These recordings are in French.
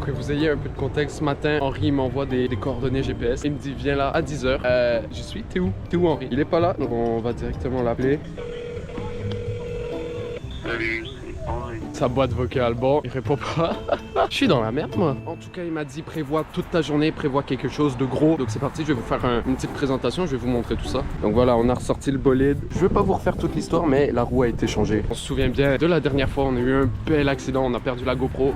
que vous ayez un peu de contexte, ce matin, Henri m'envoie des coordonnées GPS. Il me dit viens là à 10h. J'y suis, t'es où? T'es où Henri? Il est pas là, donc on va directement l'appeler. Salut, c'est Henri. Sa boîte vocale, bon, il répond pas. Je suis dans la merde moi. En tout cas, il m'a dit prévois toute ta journée, prévois quelque chose de gros. Donc c'est parti, je vais vous faire une petite présentation, je vais vous montrer tout ça. Donc voilà, on a ressorti le bolide. Je vais pas vous refaire toute l'histoire, mais la roue a été changée. On se souvient bien de la dernière fois, on a eu un bel accident, on a perdu la GoPro.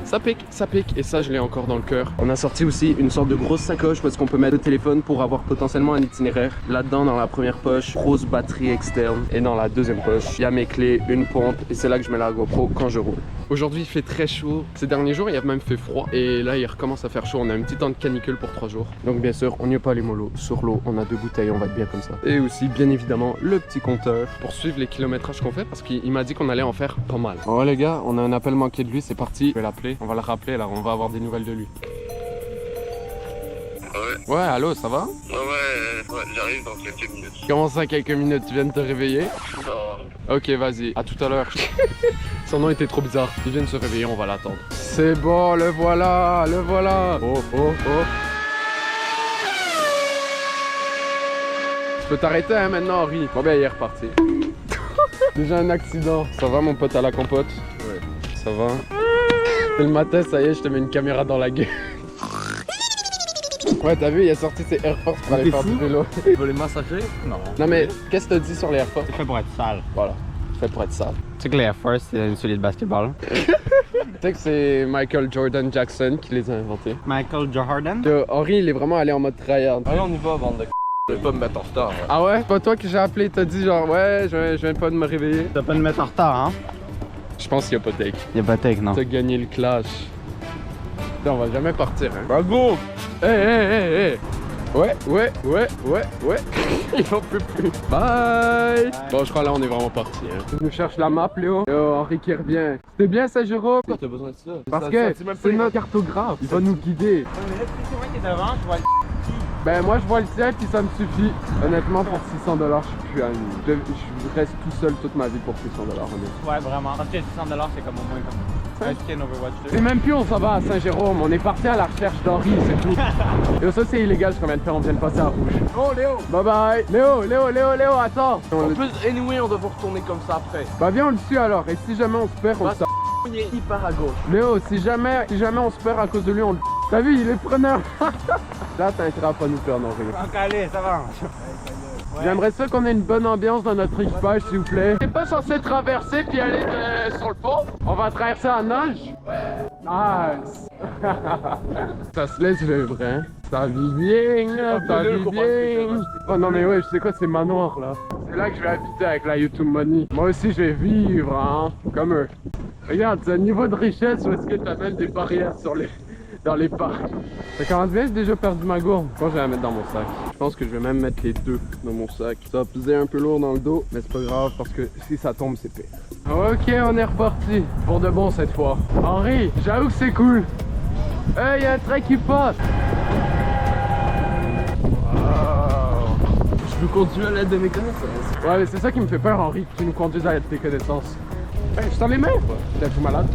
Ça pique, et ça je l'ai encore dans le cœur. On a sorti aussi une sorte de grosse sacoche parce qu'on peut mettre le téléphone pour avoir potentiellement un itinéraire. Là-dedans, dans la première poche, grosse batterie externe. Et dans la deuxième poche, il y a mes clés, une pompe, et c'est là que je mets la GoPro quand je roule. Aujourd'hui, il fait très chaud. Ces derniers jours, il a même fait froid. Et là, il recommence à faire chaud. On a un petit temps de canicule pour 3 jours. Donc bien sûr, on n'y a pas les mollos. Sur l'eau, on a 2 bouteilles, on va être bien comme ça. Et aussi, bien évidemment, le petit compteur pour suivre les kilométrages qu'on fait parce qu'il m'a dit qu'on allait en faire pas mal. Bon les gars, on a un appel manqué de lui, c'est parti. Je vais l'appeler, on va le rappeler là, on va avoir des nouvelles de lui. Ouais. Ouais, allô, ça va? Ouais, j'arrive dans quelques minutes. Comment ça, quelques minutes? Tu viens de te réveiller? Non. Ok, vas-y, à tout à l'heure. Son nom était trop bizarre. Il vient de se réveiller, on va l'attendre. C'est bon, le voilà, le voilà. Oh, oh, oh. Tu peux t'arrêter hein, maintenant, Henri. Bon ben, il est reparti. Déjà un accident. Ça va, mon pote à la compote? Ouais. Ça va? C'est le matin, ça y est, je te mets une caméra dans la gueule. Ouais, t'as vu, il a sorti ses Air Force pour aller faire du vélo. Tu veux les massacrer? Non. Non mais, qu'est-ce que t'as dit sur les Air Force? C'est fait pour être sale. Voilà, fait pour être sale. Tu sais que les Air Force, c'est une solide basketball. Tu sais que c'est Michael Jordan Jackson qui les a inventés. Michael Jordan? Henri, il est vraiment allé en mode tryhard. Allez, on y va, bande de c***. Je vais pas me mettre en retard. Ouais. Ah ouais? C'est pas toi que j'ai appelé, t'as dit genre ouais, je viens pas de me réveiller. T'as pas de mettre en retard, hein? Je pense qu'il y a pas de take. Y'a pas de take, non. T'as gagné le clash. Putain, on va jamais partir, hein. Bah go! Hey. Ouais. Il en peut plus. Bye. Bon, je crois là, on est vraiment parti. Hein. Tu nous cherches la map, Léo. Léo, Henri qui revient. C'était bien ça, Jérôme? Pourquoi t'as besoin de ça? Parce que c'est notre cartographe. Il va nous guider. Ouais, mais là, c'est moi qui est devant, je vois le Ben, moi, je vois le tien, puis ça me suffit. Honnêtement, pour 600 $, je suis plus à une. Je reste tout seul toute ma vie pour 600 $, honnêtement. Ouais, vraiment. Parce que 600 $, c'est comme au moins comme un skin Overwatch 2. Et même plus, on s'en va à Saint-Jérôme. On est parti à la recherche d'Henri, c'est tout. Et ça, c'est illégal ce qu'on vient de faire. On vient de passer à rouge. Oh Léo! Bye bye. Léo, attends. En plus, anyway, on doit retourner comme ça après. Bah, viens, on le suit alors. Et si jamais on se perd, on se. Il est hyper à gauche. Léo, si jamais on se perd à cause de lui, on le. T'as vu, il est preneur. Là, t'as intérêt à pas nous perdre, Henri. En calé, ça va. J'aimerais ça qu'on ait une bonne ambiance dans notre équipage, s'il vous plaît. T'es pas censé traverser puis aller sur le pont? On va traverser à nage? Nice! Ça se laisse vivre, hein? Ça vit bien, ça vit bien. Oh non mais ouais, je sais quoi, c'est manoir là. C'est là que je vais habiter avec la YouTube Money. Moi aussi, je vais vivre, hein? Comme eux. Regarde, c'est un niveau de richesse où est-ce que t'as même des barrières dans les parcs. Ça commence bien, j'ai déjà perdu ma gourde. Je pense que je vais la mettre dans mon sac. Je pense que je vais même mettre les deux dans mon sac. Ça va peser un peu lourd dans le dos, mais c'est pas grave parce que si ça tombe, c'est pire. Ok, on est reparti. Pour de bon cette fois. Henri, j'avoue que c'est cool. Hey, y a un train qui passe. Je peux conduire à l'aide de mes connaissances. Ouais, mais c'est ça qui me fait peur, Henri, que tu nous conduises à tes connaissances. Hey, je t'en les mains. T'es tout malade.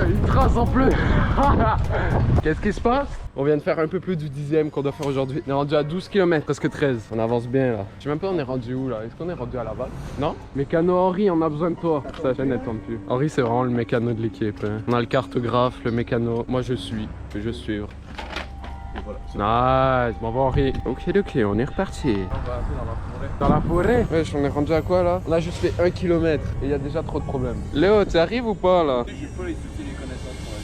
Il trace en plus. Qu'est-ce qui se passe? On vient de faire un peu plus du 10e qu'on doit faire aujourd'hui. On est rendu à 12 km, presque 13. On avance bien là. Je sais même pas on est rendu où là. Est-ce qu'on est rendu à Laval? Non? Mécano Henri, on a besoin de toi. Ça chaîne elle tombe plus. Henri c'est vraiment le mécano de l'équipe. Hein. On a le cartographe, le mécano. Moi je suis. Je vais suivre. Et voilà. Nice, bon Henri. Ok, on est reparti. On va aller dans la forêt. Dans la forêt? Wesh, on est rendu à quoi là? On a juste fait 1 km et il y a déjà trop de problèmes. Léo, tu arrives ou pas là? J'ai pas les outils, les connaissances pour aller.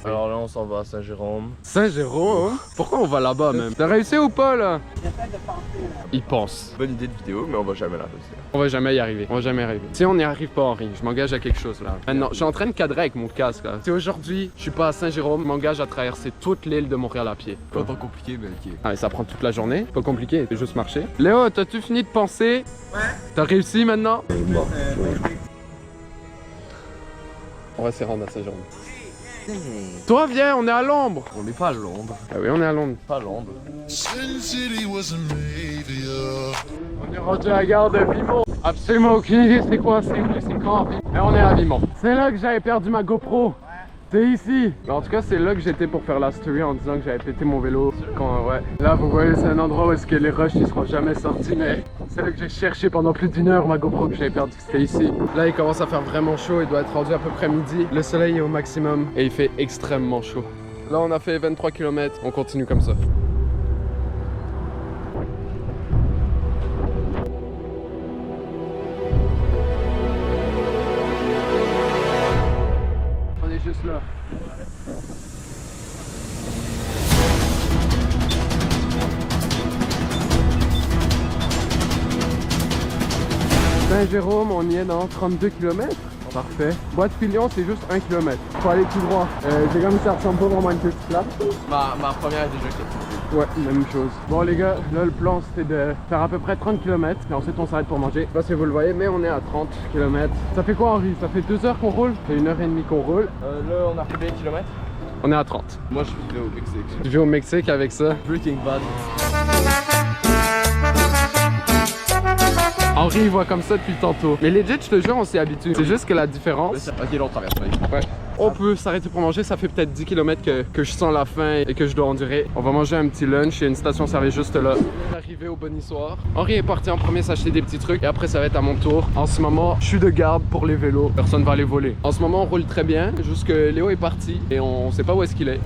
Alors là, on s'en va à Saint-Jérôme. Saint-Jérôme? Pourquoi on va là-bas même? T'as réussi ou pas là? J'essaie de penser là. Il pense. Bonne idée de vidéo, mais on va jamais la réussir. On va jamais y arriver. On va jamais y arriver. Si on n'y arrive pas, Henri, je m'engage à quelque chose là. Maintenant, je suis en train de cadrer avec mon casque là. Si aujourd'hui, je suis pas à Saint-Jérôme, je m'engage à traverser toute l'île de Montréal à pied. Pas trop compliqué, mais ok. Ah, mais ça prend toute la journée. Pas compliqué, c'est juste marcher. Léo, t'as-tu fini de penser? Ouais. T'as réussi maintenant? Bon. On va s'y rendre à Saint-Jérôme. Toi, viens, on est à l'ombre. On n'est pas à Londres. Ah oui, on est à Londres. Pas à Londres. Sin City was a savior. On est rendu à la gare de Vimont. Absolument aucune idée c'est quoi, c'est où, c'est quand. Mais on est à Vimont. C'est là que j'avais perdu ma GoPro. C'est ici. Mais en tout cas, c'est là que j'étais pour faire la story en disant que j'avais pété mon vélo. Ouais. Là, vous voyez, c'est un endroit où est-ce que les rushs ils seront jamais sortis. Mais c'est là que j'ai cherché pendant plus d'1 heure ma GoPro que j'avais perdu. C'était ici. Là, il commence à faire vraiment chaud. Il doit être rendu à peu près midi. Le soleil est au maximum et il fait extrêmement chaud. Là, on a fait 23 km. On continue comme ça. Juste là. Saint-Jérôme, on y est dans 32 km. Parfait. Boîte-Filion, c'est juste 1 km. Faut aller tout droit. J'ai comme ça ressemble pas vraiment à une petite place. Ma première est déjà faite. Ouais, même chose. Bon les gars, là le plan c'était de faire à peu près 30 km et ensuite on s'arrête pour manger. Je sais pas si vous le voyez mais on est à 30 km. Ça fait quoi Henri? Ça fait 2 heures qu'on roule? Ça fait 1h30 qu'on roule. Là, on a fait combien de kilomètres? On est à 30. Moi, je suis au Mexique. Tu vis au Mexique avec ça? Breaking Bad. Henri il voit comme ça depuis tantôt. Mais legit, je te jure, on s'y habitue. C'est juste que la différence... Ok, là, on traverse. Ouais. On peut s'arrêter pour manger, ça fait peut-être 10 km que je sens la faim et que je dois endurer. On va manger un petit lunch, il y a une station-service juste là. Arrivé au Bonissoir. Henri est parti en premier s'acheter des petits trucs et après ça va être à mon tour. En ce moment, je suis de garde pour les vélos. Personne va les voler. En ce moment, on roule très bien, juste que Léo est parti et on sait pas où est-ce qu'il est.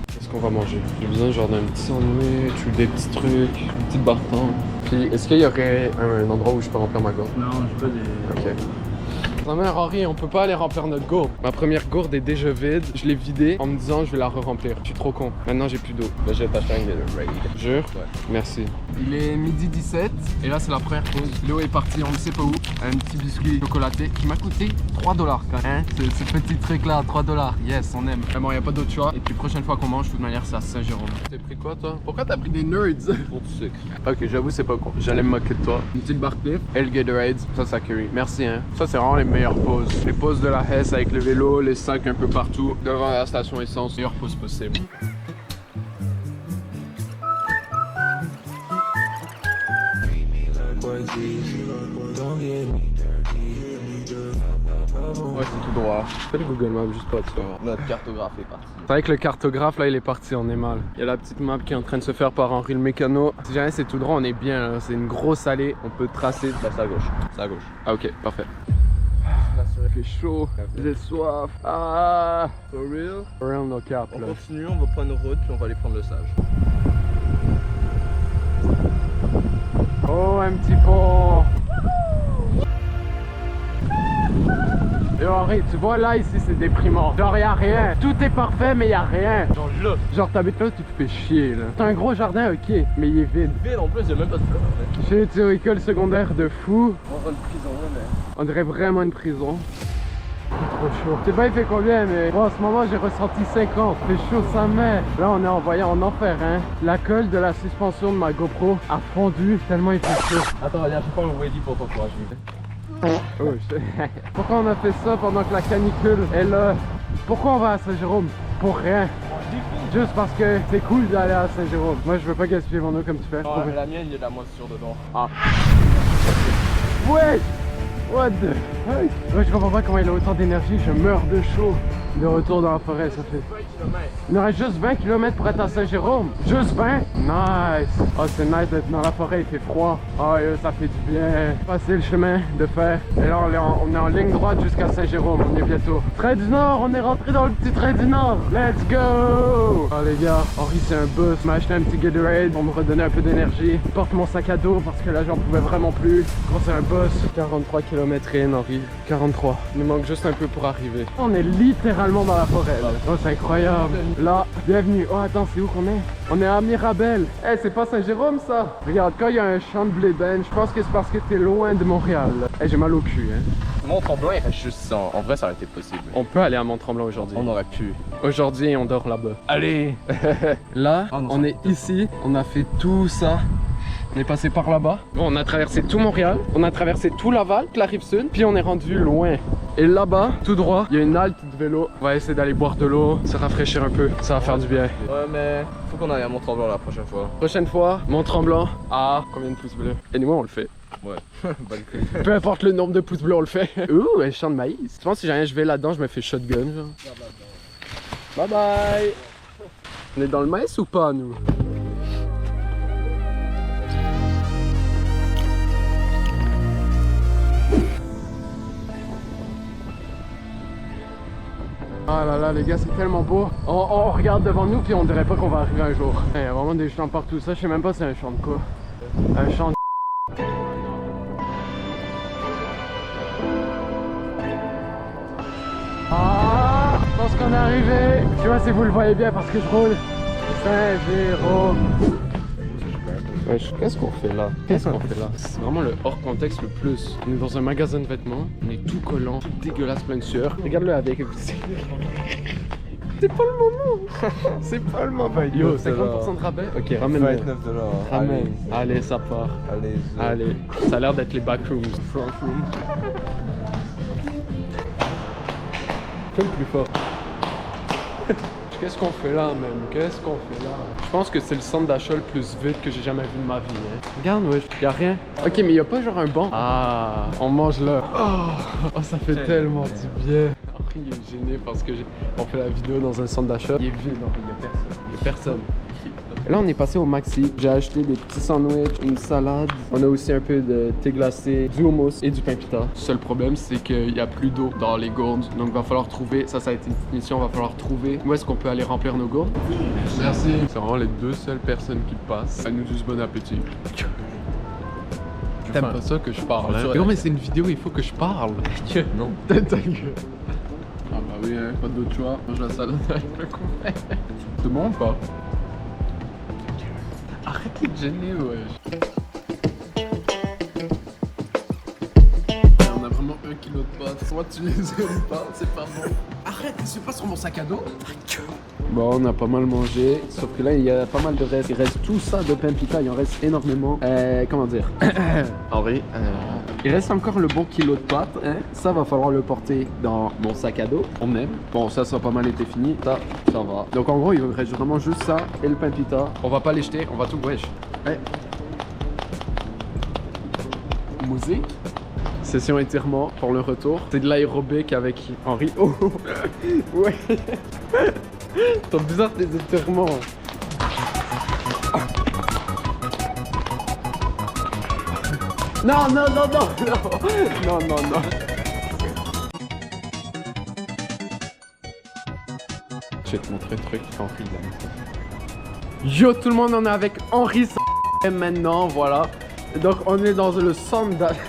Qu'est-ce qu'on va manger? J'ai besoin genre d'un petit sandwich ou des petits trucs, une petite barton. Puis est-ce qu'il y aurait un endroit où je peux remplir ma gourde? Non, j'ai pas des... Ok. Non mais Henri, on peut pas aller remplir notre gourde. Ma première gourde est déjà vide. Je l'ai vidée en me disant je vais la re-remplir. Je suis trop con. Maintenant j'ai plus d'eau. Là, j'ai acheté un Gatorade. Jure? Ouais. Merci. Il est midi 17 et là c'est la première pause. Léo est parti on ne sait pas où. Un petit biscuit chocolaté qui m'a coûté 3$ quand même. Hein? Ce petit truc là, 3$. Yes, on aime. Vraiment, il n'y a pas d'autre choix. Et puis prochaine fois qu'on mange, de toute manière, c'est à Saint-Jérôme. T'as pris quoi toi? Pourquoi t'as pris des nerds? Pour du sucre. Ok, j'avoue, c'est pas con. J'allais me moquer de toi. Une petite barre clip et le Gatorade. Ça curry. Merci, hein. Ça, c'est vraiment les meilleures pauses. Les pauses de la Hesse avec le vélo, les sacs un peu partout, devant la station essence. Meilleure pause possible. Ouais, c'est tout droit. Fais le Google Maps juste pas de ça. Notre cartographe est parti. C'est vrai que le cartographe là il est parti, on est mal. Il y a la petite map qui est en train de se faire par Henri le mécano. Si jamais c'est tout droit, on est bien. C'est une grosse allée, on peut tracer. Là, c'est à gauche. C'est à gauche. Ah ok, parfait. Il fait chaud, j'ai soif. Ah, For real? for real no cap On là. continue, on va prendre une route, puis on va aller prendre le sage. Oh, un petit pont. Et Henri, tu vois là ici c'est déprimant. Genre y'a rien. Tout est parfait mais y'a rien. Genre là. Genre t'habites là, tu te fais chier là. T'as un gros jardin ok, mais il est vide. Vide en plus, il y a même pas de fleurs en fait. J'ai été aux écoles secondaires de fou. On va une prison, ouais, mais. On dirait vraiment une prison. C'est trop chaud. Je sais pas il fait combien mais bon, en ce moment j'ai ressenti 50. Il fait chaud sa mère. Là on est envoyé en enfer hein. La colle de la suspension de ma GoPro a fondu tellement il fait chaud. Attends, viens, je prends un Weddy pour t'encourager. Oh, pourquoi on a fait ça pendant que la canicule est là? Pourquoi on va à Saint-Jérôme? Pour rien. Juste parce que c'est cool d'aller à Saint-Jérôme. Moi je veux pas gaspiller mon eau comme tu fais. Ouais, mais la mienne, il y a de la moisissure dedans. Ah. Ouais! What the fuck? Ouais, je comprends pas comment il a autant d'énergie, je meurs de chaud. De retour dans la forêt, ça fait. Il nous reste juste 20 km pour être à Saint-Jérôme. Juste 20? Nice! Oh, c'est nice d'être dans la forêt, il fait froid. Oh, ça fait du bien. Passer le chemin de fer. Et là, on est en ligne droite jusqu'à Saint-Jérôme, on est bientôt. Trait du Nord, on est rentré dans le petit trait du Nord. Let's go! Oh, les gars, Henri, c'est un boss. Il m'a acheté un petit Gatorade pour me redonner un peu d'énergie. Je porte mon sac à dos parce que là, j'en pouvais vraiment plus. Gros, c'est un boss. 43 km in, Henri. 43. Il nous manque juste un peu pour arriver. On est littéralement dans la forêt là. Oh c'est incroyable. Là, bienvenue. Oh attends, c'est où qu'on est? On est à Mirabel. Eh c'est pas Saint-Jérôme ça? Regarde, quand il y a un champ de blé d'Inde, je pense que c'est parce que t'es loin de Montréal. Eh j'ai mal au cul hein. Mont-Tremblant, il reste juste 100. En vrai, ça aurait été possible. On peut aller à Mont-Tremblant aujourd'hui. On aurait pu. Aujourd'hui on dort là-bas. Allez! Là, Ah non, on est ici, on a fait tout ça On est passé par là-bas. Bon, on a traversé tout Montréal, on a traversé tout Laval, la Rive-Sud, puis on est rendu loin. Et là-bas, tout droit, il y a une halte de vélo. On va essayer d'aller boire de l'eau, se rafraîchir un peu. Ça va faire du bien. Ouais, mais faut qu'on aille à Mont-Tremblant la prochaine fois. Prochaine fois, Mont-Tremblant. Ah, combien de pouces bleus? Et nous, on le fait. Ouais, bonne couille. Peu importe le nombre de pouces bleus, on le fait. Ouh, un champ de maïs. Je pense que si jamais je vais là-dedans, je me fais shotgun. Genre. Bye bye. On est dans le maïs ou pas, nous? Ah là là les gars, c'est tellement beau. On regarde devant nous puis on dirait pas qu'on va arriver un jour. Il y a vraiment des champs partout, ça je sais même pas si c'est un champ de quoi. Un champ de... Ah, je pense qu'on est arrivé. Je sais pas si vous le voyez bien parce que je roule. Saint-Géraud. Qu'est-ce qu'on fait là? Qu'est-ce qu'on fait là? C'est vraiment le hors contexte le plus. On est dans un magasin de vêtements, on est tout collant, tout dégueulasse, plein de sueur. Regarde-le avec, écoutez. C'est pas le moment! C'est pas le moment! Yo, 50% de rabais? Ok, ramène-le. 29 $. Ramène. Allez, ça part. Allez, Allez. Ça a l'air d'être les backrooms. Front room. Fais le plus fort. Qu'est-ce qu'on fait là, même? Qu'est-ce qu'on fait là? Je pense que c'est le centre d'achat le plus vide que j'ai jamais vu de ma vie. Hein. Regarde, wesh, y'a rien. Ok, mais y'a pas genre un banc? Ah, on mange là. Oh, ça fait tellement du bien. Henri, il est gêné parce que on fait la vidéo dans un centre d'achat. Il est vide, Henri, y'a personne. Y'a personne. Et là, on est passé au Maxi. J'ai acheté des petits sandwichs, une salade. On a aussi un peu de thé glacé, du hummus et du pain pita. Le seul problème, c'est qu'il n'y a plus d'eau dans les gourdes. Donc, il va falloir trouver. Ça a été une petite mission. Il va falloir trouver où est-ce qu'on peut aller remplir nos gourdes. Merci. C'est vraiment les deux seules personnes qui passent. Elles nous disent bon appétit. T'aimes pas ça que je parle, hein? Non, mais c'est une vidéo, il faut que je parle. Non. Ta gueule. Ah bah oui, hein, pas d'autre choix. Mange la salade avec le couvert. C'est bon ou pas? Arrêtez de gêner, wesh. On a vraiment 1 kilo de pâtes. Soit tu les aimes pas, c'est pas bon. Arrête, c'est pas sur mon sac à dos. Bon, on a pas mal mangé, sauf que là, il y a pas mal de restes. Il reste tout ça de pain pita, il en reste énormément. Comment dire? Henri, il reste encore le bon kilo de pâtes, hein. Ça va falloir le porter dans mon sac à dos. On aime. Bon, ça a pas mal été fini. Ça va. Donc en gros, il me reste vraiment juste ça et le pain pita. On va pas les jeter, on va tout wesh. Ouais. Musique. Session étirement pour le retour. C'est de l'aérobic avec Henri. Oh ouais. T'as bizarre tes étirements. Non, non, non, non, non. Non, non, non. Je vais te montrer un truc. Henri, là. Yo, tout le monde, on est avec Henri maintenant, voilà. Donc, on est dans le centre d'achat.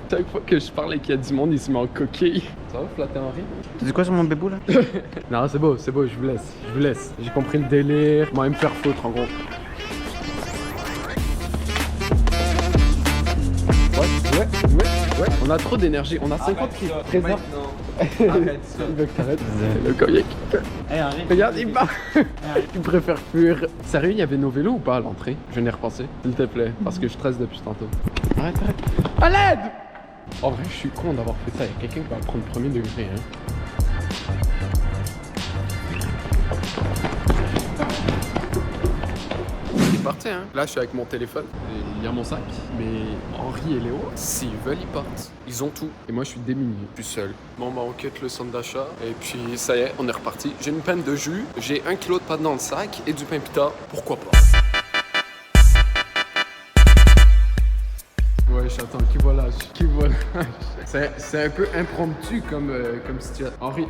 Chaque fois que je parle et qu'il y a du monde, il se met en coquille. Ça va, flatter Henri? Tu dis quoi sur mon bébou là? Non, c'est beau, je vous laisse. Je vous laisse. J'ai compris le délire. Moi, me faire foutre en gros. Ouais. On a trop d'énergie. On a 50 qui préservent. Il veut que t'arrêtes. Le comique. Hey, Henri. Regarde, il bat. Il préfère fuir. Sérieux, il y avait nos vélos ou pas à l'entrée? Je viens d'y repenser. S'il te plaît, parce que je stresse depuis tantôt. Arrête. À l'aide! En vrai, je suis con d'avoir fait ça. Il y a quelqu'un qui va le prendre premier degré. Hein. C'est parti, hein. Là, je suis avec mon téléphone. Il y a mon sac. Mais Henri et Léo, s'ils veulent, ils partent. Ils ont tout. Et moi, je suis démuni. Je suis seul. Bon, bah, on quitte le centre d'achat. Et puis, ça y est, on est reparti. J'ai une pinte de jus. J'ai 1 kilo de pâtes dans le sac. Et du pain pita. Pourquoi pas? Ouais, j'attends qui voit l'âge. C'est un peu impromptu comme situation. Henri.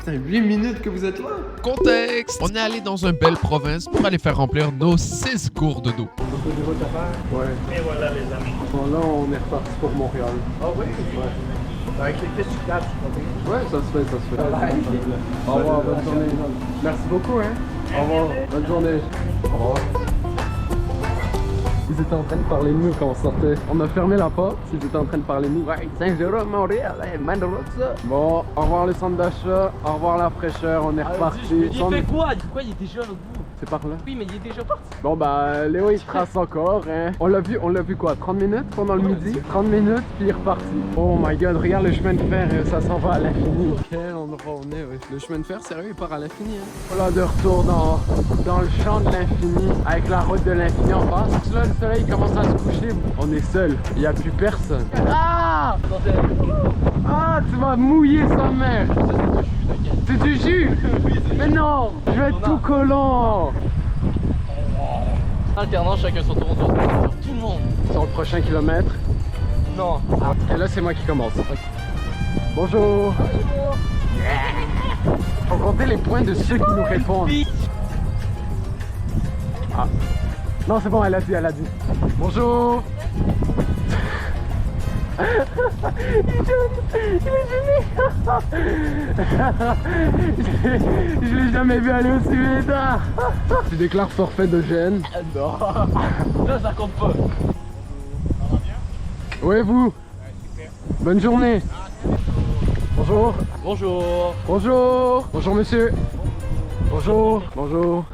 Putain, 8 minutes que vous êtes là. Contexte! On est allé dans une belle province pour aller faire remplir nos 6 gourdes d'eau. Ouais. Et voilà les amis. Bon, là, on est reparti pour Montréal. Ah oui? Ouais. Avec les pistes tu Ouais, ça se fait. Au revoir, bonne journée. Merci beaucoup, hein. Au revoir, bonne journée. Au revoir. Ils étaient en train de parler de nous quand on sortait. On a fermé la porte, ils étaient en train de parler de nous. Ouais, Saint-Géraud, Montréal, man de route ça. Bon, au revoir le centre d'achat, au revoir la fraîcheur, on est reparti. Il fait quoi? Il fait quoi? Il était jeune au bout. c'est par là. Oui, mais il est déjà parti. Bon bah Léo il trace encore hein. On l'a vu quoi, 30 minutes pendant le midi? 30 minutes puis il est reparti. Oh my god, regarde le chemin de fer, ça s'en va à l'infini. Quel endroit on est, ouais. Le chemin de fer sérieux il part à l'infini hein. Voilà de retour dans le champ de l'infini avec la route de l'infini en face. Là le soleil commence à se coucher, on est seul, il n'y a plus personne. Ah! Ah, tu vas mouiller sa mère. C'est du jus. Mais non, je vais être tout collant. Alternant chacun son tour, on tourne sur tout le monde. Sur le prochain kilomètre. Non. Et là c'est moi qui commence. Bonjour. Faut compter les points de ceux qui nous répondent. Ah. Non c'est bon, elle a dit. Bonjour. Je l'ai jamais vu aller aussi vite. Tu déclares forfait de gêne. Non. Ça compte pas. Oui vous. Bonne journée. Bonjour. Bonjour. Bonjour. Bonjour monsieur. Bonjour. Bonjour.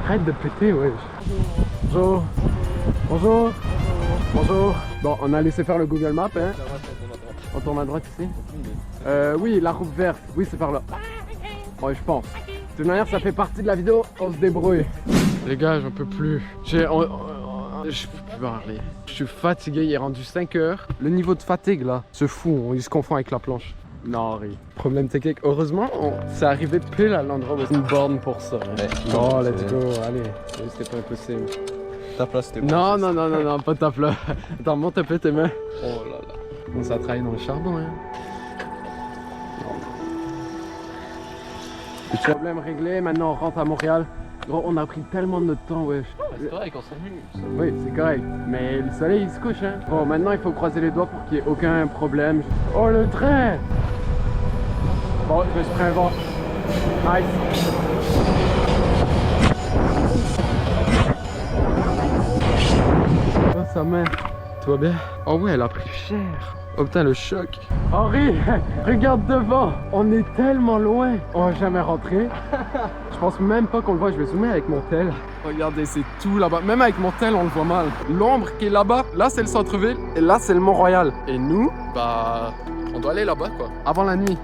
Arrête de péter ouais. Bonjour. Bonjour. Bonjour. Bon, on a laissé faire le Google Maps, hein. On tourne à droite ici. Oui, la route verte. Oui, c'est par là. Ouais, je pense. De toute manière, ça fait partie de la vidéo. On se débrouille. Les gars, j'en peux plus. Je peux plus parler. Je suis fatigué. Il est rendu 5 heures. Le niveau de fatigue là, se fout. Il se confond avec la planche. Non, Henri. Problème technique. Heureusement, c'est arrivé pile à l'endroit où c'est une borne pour ça. Hein. Bon, let's go. Allez. C'était pas impossible. Ta place, c'était Non, pas ta place. Attends, monte un peu tes mains. Oh là là. On s'est travaillé dans le charbon, hein. Le problème réglé, maintenant on rentre à Montréal. Gros, on a pris tellement de notre temps, wesh. C'est vrai qu'on s'amuse. Oui, c'est correct. Mais le soleil, il se couche, hein. Bon, maintenant il faut croiser les doigts pour qu'il n'y ait aucun problème. Oh, le train! Bon, je me suis pris un vent. Nice. Oh, sa main. Tout va bien? Oh ouais, elle a pris cher. Oh putain, le choc. Henri, regarde devant. On est tellement loin. On va jamais rentrer. Je pense même pas qu'on le voit. Je vais zoomer avec mon tel. Regardez, c'est tout là-bas. Même avec mon tel, on le voit mal. L'ombre qui est là-bas, là c'est le centre-ville. Et là c'est le Mont-Royal. Et nous, bah, on doit aller là-bas quoi. Avant la nuit.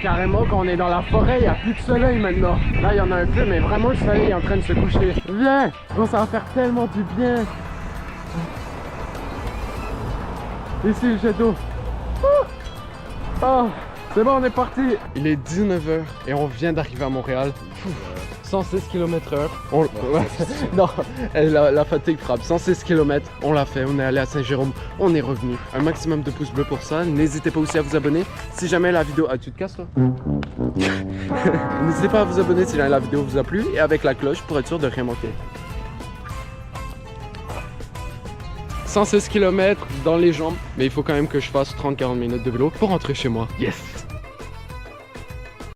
Carrément, quand on est dans la forêt, il n'y a plus de soleil maintenant. Là, il y en a un peu, mais vraiment, le soleil est en train de se coucher. Viens! Bon, ça va faire tellement du bien. Ici, le jet d'eau. Oh, c'est bon, on est parti. Il est 19h et on vient d'arriver à Montréal. 116 km/h. Non, la fatigue frappe. 116 km, on l'a fait. On est allé à Saint-Jérôme, on est revenu. Un maximum de pouces bleus pour ça. N'hésitez pas aussi à vous abonner si jamais la vidéo... Ah, tu te casses toi? N'hésitez pas à vous abonner si jamais la vidéo vous a plu et avec la cloche pour être sûr de rien manquer. 116 km dans les jambes, mais il faut quand même que je fasse 30-40 minutes de vélo pour rentrer chez moi. Yes!